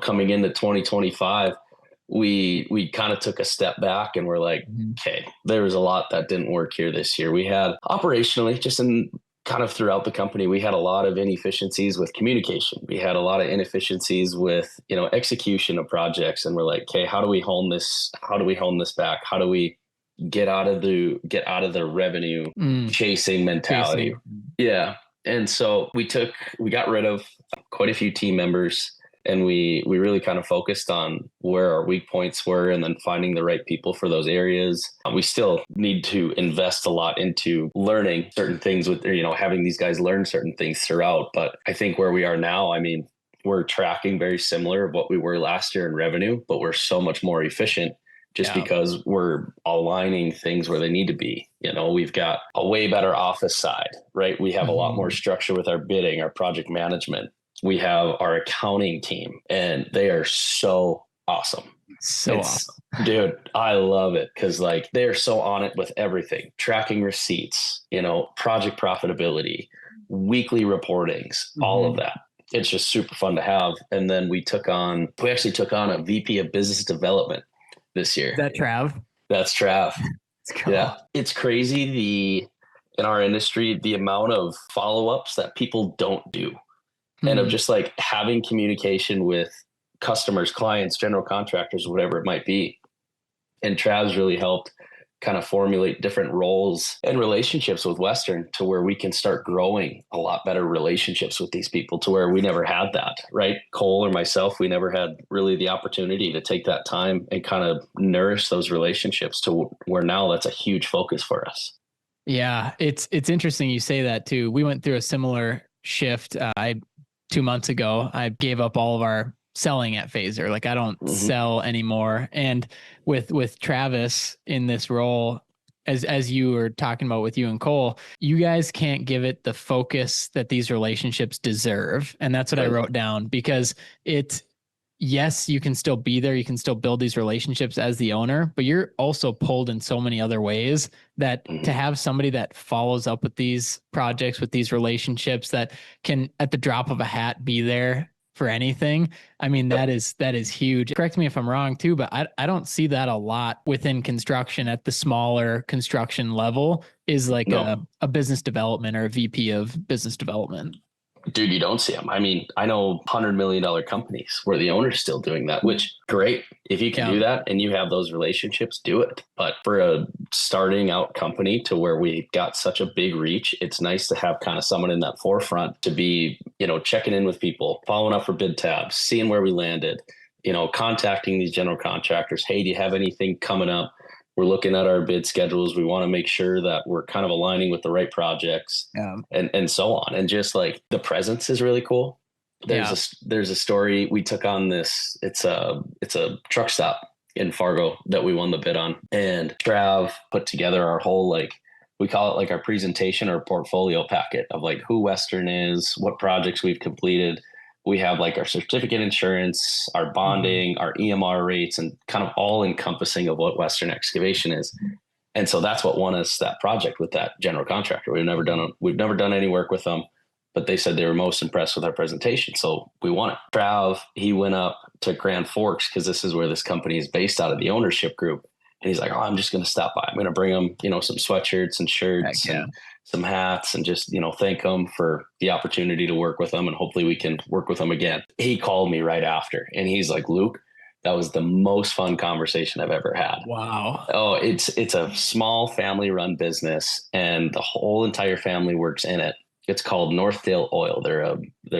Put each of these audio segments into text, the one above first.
coming into 2025, we kind of took a step back and we're like, Mhm. okay, there was a lot that didn't work here this year. We had operationally, just in kind of throughout the company, we had a lot of inefficiencies with communication. We had a lot of inefficiencies with, execution of projects. And we're like, okay, how do we hone this? How do we hone this back? How do we get out of the revenue Mm, chasing mentality? chasing. Yeah. And so we got rid of quite a few team members, and we really kind of focused on where our weak points were and then finding the right people for those areas. We still need to invest a lot into learning certain things with, having these guys learn certain things throughout. But I think where we are now, I mean, we're tracking very similar of what we were last year in revenue, but we're so much more efficient just Yeah. because we're aligning things where they need to be. We've got a way better office side, right? We have a lot more Mhm. structure with our bidding, our project management. We have our accounting team, and they are so awesome. So It's, awesome. dude, I love it because like they're so on it with everything, tracking receipts, project profitability, weekly reportings, all of Mhm. that. It's just super fun to have. And then we actually took on a VP of business development this Is year. that Trav? That's Trav. Let's Yeah. go. It's crazy in our industry, the amount of follow-ups that people don't do, and of Hmm. just like having communication with customers, clients, general contractors, whatever it might be. And Trav's really helped kind of formulate different roles and relationships with Western to where we can start growing a lot better relationships with these people to where we never had that, right? Cole or myself, we never had really the opportunity to take that time and kind of nourish those relationships to where now that's a huge focus for us. Yeah, it's interesting you say that too. We went through a similar shift. I 2 months ago, I gave up all of our selling at Phaser. Like I don't Mm-hmm. sell anymore. And with Travis in this role, as you were talking about with you and Cole, you guys can't give it the focus that these relationships deserve. And that's what I Right. wrote down because it yes, you can still be there. You can still build these relationships as the owner, but you're also pulled in so many other ways that to Mm-hmm. have somebody that follows up with these projects, with these relationships that can at the drop of a hat be there for anything. I mean, Yep. that is huge. Correct me if I'm wrong too, but I don't see that a lot within construction at the smaller construction level is like No. a business development or a VP of business development. Dude, you don't see them. I mean, I know $100 million companies where the owner's still doing that, which great. If you can Yeah. do that and you have those relationships, do it. But for a starting out company to where we got such a big reach, it's nice to have kind of someone in that forefront to be, checking in with people, following up for bid tabs, seeing where we landed, contacting these general contractors. Hey, do you have anything coming up? We're looking at our bid schedules. We want to make sure that we're kind of aligning with the right projects Yeah. and so on. And just like the presence is really cool. Yeah. There's a story we took on this. It's a truck stop in Fargo that we won the bid on, and Trav put together our whole like we call it like our presentation or portfolio packet of like who Western is, what projects we've completed. We have like our certificate insurance, our Mhm. bonding, our EMR rates, and kind of all encompassing of what Western excavation is. And so that's what won us that project with that general contractor. We've never done any work with them, but they said they were most impressed with our presentation. So we won it. Trav, he went up to Grand Forks because this is where this company is based out of the ownership group. And he's like, oh, I'm just going to stop by. I'm going to bring them, some sweatshirts and Heck shirts yeah. and some hats and just, thank them for the opportunity to work with them. And hopefully we can work with them again. He called me right after and he's like, Luke, that was the most fun conversation I've ever had. Wow. Oh, it's a small family run business and the whole entire family works in it. It's called Northdale Oil. They're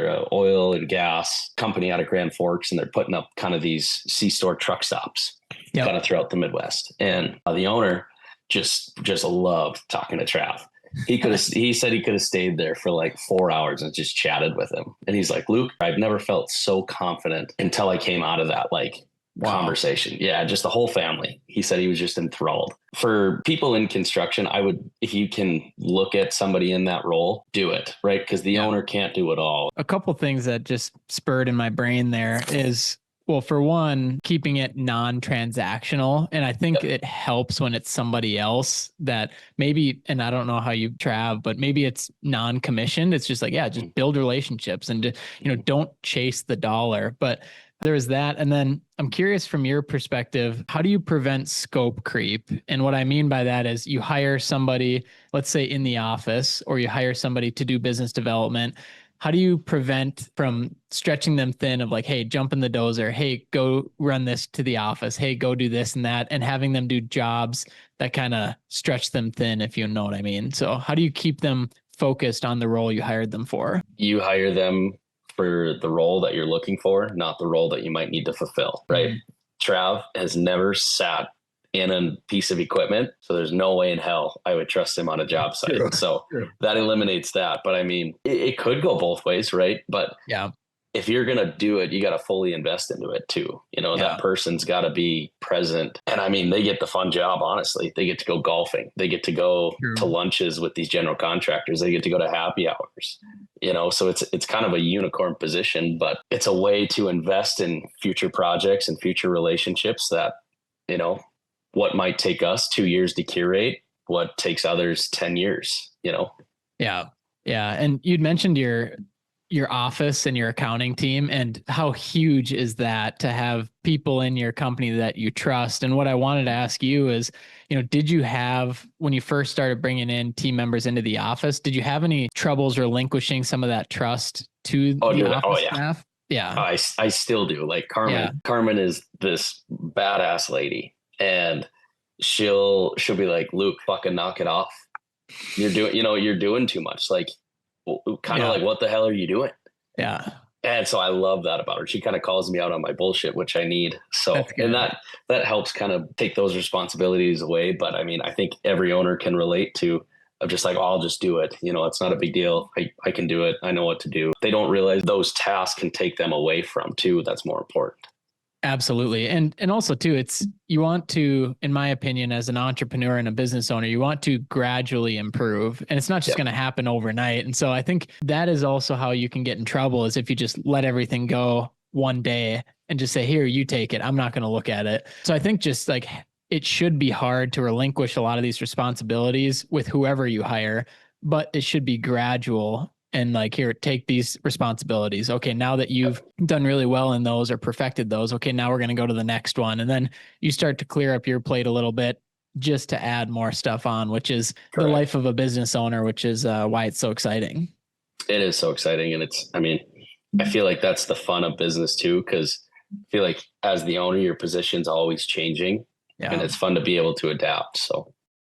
a oil and gas company out of Grand Forks, and they're putting up kind of these C-store truck stops kind Yep. of throughout the Midwest. And the owner just loved talking to Trav. He said he could have stayed there for like 4 hours and just chatted with him. And he's like, Luke, I've never felt so confident until I came out of that like Wow. conversation. Yeah, just the whole family. He said he was just enthralled. For people in construction, I would, if you can look at somebody in that role, do it, right? Because the Yeah. owner can't do it all. A couple things that just spurred in my brain there is, well, for one, keeping it non-transactional. And I think Yep. it helps when it's somebody else that maybe, and I don't know how you Trav, but maybe it's non-commissioned. It's just like, yeah, just build relationships and, don't chase the dollar. But There is that. And then I'm curious from your perspective, how do you prevent scope creep? And what I mean by that is you hire somebody, let's say in the office, or you hire somebody to do business development. How do you prevent from stretching them thin of like, hey, jump in the dozer, hey, go run this to the office, hey, go do this and that, and having them do jobs that kind of stretch them thin, if you know what I mean? So how do you keep them focused on the role you hired them for? You hire them for the role that you're looking for, not the role that you might need to fulfill, right? Mhm. Trav has never sat in a piece of equipment, so there's no way in hell I would trust him on a job site. True. So True. that eliminates that. But I mean, it could go both ways, right? But Yeah. if you're going to do it, you got to fully invest into it too. You know, Yeah. that person's got to be present. And I mean, they get the fun job, honestly. They get to go golfing. They get to go to True. lunches with these general contractors. They get to go to happy hours, you know, so it's kind of a unicorn position, but it's a way to invest in future projects and future relationships that, you know, what might take us 2 years to curate, what takes others 10 years, you know? Yeah. Yeah. And you'd mentioned your office and your accounting team, and how huge is that to have people in your company that you trust? And what I wanted to ask you is, did you have, when you first started bringing in team members into the office, did you have any troubles relinquishing some of that trust to Oh, the dude. Oh, office yeah. staff? Yeah. I still do. Like Yeah. Carmen is this badass lady, and she'll be like, Luke, fucking knock it off. You're doing too much. Like, kind of Yeah. like, what the hell are you doing? Yeah. And so I love that about her. She kind of calls me out on my bullshit, which I need. So, That's and good. that helps kind of take those responsibilities away. But I mean, I think every owner can relate to, of just like, oh, I'll just do it. You know, it's not a big deal. I can do it. I know what to do. They don't realize those tasks can take them away from too. That's more important. Absolutely. And also too, it's, you want to, in my opinion, as an entrepreneur and a business owner, you want to gradually improve, and it's not just Yeah. going to happen overnight. And so I think that is also how you can get in trouble, is if you just let everything go one day and just say, here, you take it, I'm not going to look at it. So I think just like, it should be hard to relinquish a lot of these responsibilities with whoever you hire, but it should be gradual. And like, here, take these responsibilities. Okay, now that you've done really well in those or perfected those, okay, now we're going to go to the next one. And then you start to clear up your plate a little bit just to add more stuff on, which is the Correct. life of a business owner, which is why it's so exciting. It is so exciting. And I feel like that's the fun of business too, because I feel like as the owner, your position's always changing, and Yeah. it's fun to be able to adapt. So